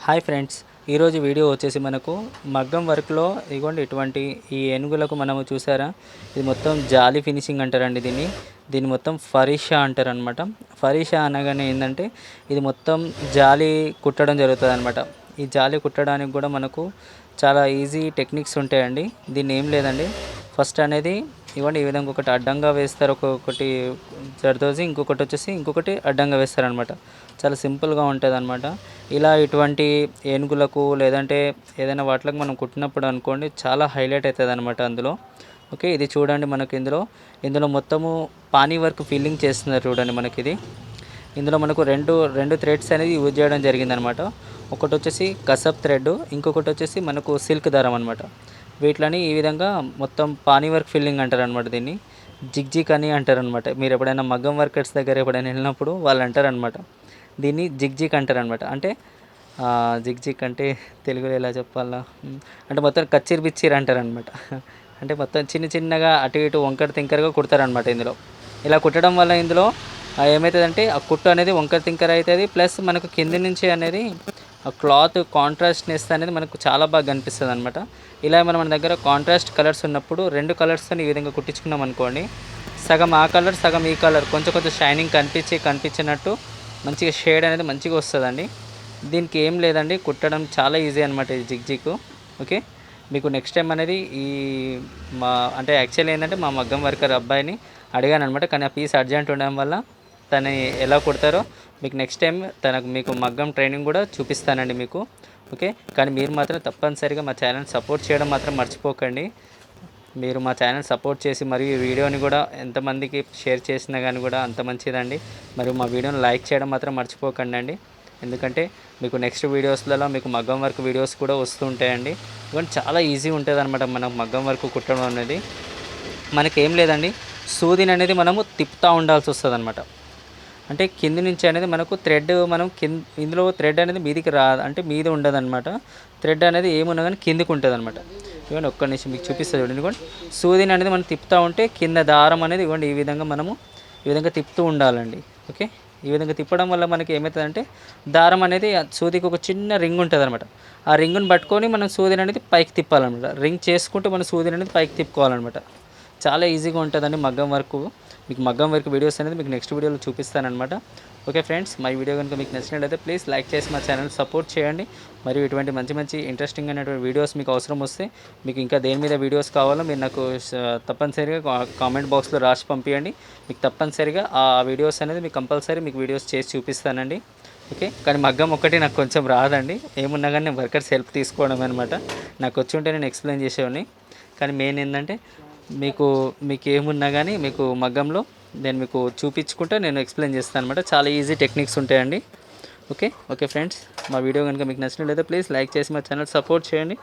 Hi friends, ఈరోజు video వచ్చేసి మనకు మగ్గం వర్క్లో ఇదిగోండి ఇటువంటి ఈ ఏనుగులకు మనము చూసారా, ఇది మొత్తం జాలీ ఫినిషింగ్ అంటారండి. దీన్ని మొత్తం ఫరీషా అంటారనమాట. ఫరీషా అనగానే ఏంటంటే ఇది మొత్తం జాలీ కుట్టడం జరుగుతుంది అనమాట. ఈ జాలీ కుట్టడానికి కూడా మనకు చాలా ఈజీ టెక్నిక్స్ ఉంటాయండి. దీన్ని ఏం లేదండి, ఫస్ట్ అనేది ఇవ్వండి ఈ విధంగా ఒకటి అడ్డంగా వేస్తారు, ఒక్కొక్కటి జరదోసి ఇంకొకటి అడ్డంగా వేస్తారనమాట. చాలా సింపుల్గా ఉంటుంది అనమాట. ఇలా ఇటువంటి ఏనుగులకు లేదంటే ఏదైనా వాటికి మనం కుట్టినప్పుడు అనుకోండి చాలా హైలైట్ అవుతుంది అనమాట అందులో. ఓకే, ఇది చూడండి మనకి ఇందులో మొత్తము పానీ వర్క్ ఫిల్లింగ్ చేస్తున్నారు చూడండి. మనకి ఇందులో మనకు రెండు థ్రెడ్స్ అనేది యూజ్ చేయడం జరిగిందనమాట. ఒకటి వచ్చేసి కసబ్ థ్రెడ్, ఇంకొకటి వచ్చేసి మనకు సిల్క్ దారం అనమాట. వీటిని ఈ విధంగా మొత్తం పానీ వర్క్ ఫిల్లింగ్ అంటారనమాట. దీన్ని జిగ్ అని అంటారనమాట. మీరు ఎప్పుడైనా మగ్గం వర్కర్స్ దగ్గర ఎప్పుడైనా వెళ్ళినప్పుడు వాళ్ళు అంటారనమాట, దీన్ని జిగ్ అంటారనమాట. అంటే జిగ్ అంటే తెలుగులో ఎలా చెప్పాలా, అంటే మొత్తం కచ్చిర్ బిచ్చిర్ అంటారనమాట. అంటే మొత్తం చిన్న చిన్నగా అటు ఇటు వంకర తింకరగా కుడతారనమాట. ఇలా కుట్టడం వల్ల ఇందులో ఏమవుతుందంటే ఆ కుట్టు అనేది వంకర తింకర అవుతుంది, ప్లస్ మనకు కింది నుంచి అనేది ఆ క్లాత్ కాంట్రాస్ట్నెస్ అనేది మనకు చాలా బాగా కనిపిస్తుంది అనమాట. ఇలా మన దగ్గర కాంట్రాస్ట్ కలర్స్ ఉన్నప్పుడు రెండు కలర్స్తో ఈ విధంగా కుట్టించుకున్నాం అనుకోండి, సగం ఆ కలర్ సగం ఈ కలర్ కొంచెం షైనింగ్ కనిపించినట్టు మంచిగా షేడ్ అనేది మంచిగా వస్తుందండి. దీనికి ఏం లేదండి, కుట్టడం చాలా ఈజీ అనమాట ఈ జిగ్. ఓకే, మీకు నెక్స్ట్ టైం అనేది అంటే యాక్చువల్లీ ఏంటంటే మా మగ్గం వర్కర్ అబ్బాయిని అడిగాను అనమాట, కానీ ఆ పీస్ అర్జెంట్ ఉండడం వల్ల తను ఎలా కుడతారో మీకు నెక్స్ట్ టైం మీకు మగ్గం ట్రైనింగ్ కూడా చూపిస్తానండి మీకు. ఓకే, కానీ మీరు మాత్రం తప్పనిసరిగా మా ఛానల్ సపోర్ట్ చేయడం మాత్రం మర్చిపోకండి. మీరు మా ఛానల్ సపోర్ట్ చేసి మరియు ఈ వీడియోని కూడా ఎంతమందికి షేర్ చేసినా కానీ కూడా అంత మంచిదండి. మరియు మా వీడియోని లైక్ చేయడం మాత్రం మర్చిపోకండి అండి. ఎందుకంటే మీకు నెక్స్ట్ వీడియోస్లలో మీకు మగ్గం వర్క్ వీడియోస్ కూడా వస్తూ ఉంటాయండి. ఇవన్నీ చాలా ఈజీ ఉంటుంది అనమాట. మనం మగ్గం వర్క్ కుట్టడం అనేది మనకేం లేదండి, సూదిని అనేది మనము తిప్పుతూ ఉండాల్సి వస్తుంది అనమాట. అంటే కింది నుంచి అనేది మనకు థ్రెడ్ ఇందులో థ్రెడ్ అనేది మీదికి అంటే మీద ఉండదు అనమాట. థ్రెడ్ అనేది ఏమున్నా కానీ కిందికి ఉంటుంది అనమాట. ఇవ్వండి ఒక్క నిమిషం మీకు చూపిస్తుంది చూడండి. ఇవ్వండి సూదిని అనేది మనం తిప్పుతూ ఉంటే కింద దారం అనేది ఇవ్వండి ఈ విధంగా తిప్పుతూ ఉండాలండి. ఓకే, ఈ విధంగా తిప్పడం వల్ల మనకి ఏమవుతుందంటే దారం అనేది సూదికి ఒక చిన్న రింగ్ ఉంటుంది అనమాట. ఆ రింగుని పట్టుకొని మనం సూదిని అనేది పైకి తిప్పాలన్నమాట. రింగ్ చేసుకుంటూ మనం సూదిని అనేది పైకి తిప్పుకోవాలన్నమాట. చాలా ఈజీగా ఉంటుందండి మగ్గం వర్క్. మీకు మగ్గం వర్క్ వీడియోస్ అనేది మీకు నెక్స్ట్ వీడియోలో చూపిస్తానమాట. ఓకే ఫ్రెండ్స్, మా వీడియో కనుక మీకు నచ్చినట్లయితే ప్లీజ్ లైక్ చేసి మా ఛానల్ సపోర్ట్ చేయండి. మరియు ఇటువంటి మంచి ఇంట్రెస్టింగ్ అయినటువంటి వీడియోస్ మీకు అవసరం వస్తే, మీకు ఇంకా దేని మీద వీడియోస్ కావాలో మీరు నాకు తప్పనిసరిగా కామెంట్ బాక్స్లో రాసి పంపించండి. మీకు తప్పనిసరిగా ఆ వీడియోస్ అనేది మీకు కంపల్సరీ మీకు వీడియోస్ చేసి చూపిస్తానండి. ఓకే, కానీ మగ్గం ఒక్కటి నాకు కొంచెం రాదండి. ఏమున్నా కానీ నేను వర్కర్స్ హెల్ప్ తీసుకోవడం అనమాట. నాకు వచ్చి ఉంటే నేను ఎక్స్ప్లెయిన్ చేసేవాడిని. కానీ మెయిన్ ఏంటంటే మీకు ఏమున్నా కానీ మీకు మగ్గంలో నేను మీకు చూపించుకుంటే నేను ఎక్స్ప్లెయిన్ చేస్తాను అనమాట. చాలా ఈజీ టెక్నిక్స్ ఉంటాయండి. ఓకే ఫ్రెండ్స్, మా వీడియో కనుక మీకు నచ్చినట్లయితే ప్లీజ్ లైక్ చేసి మా ఛానల్ సపోర్ట్ చేయండి.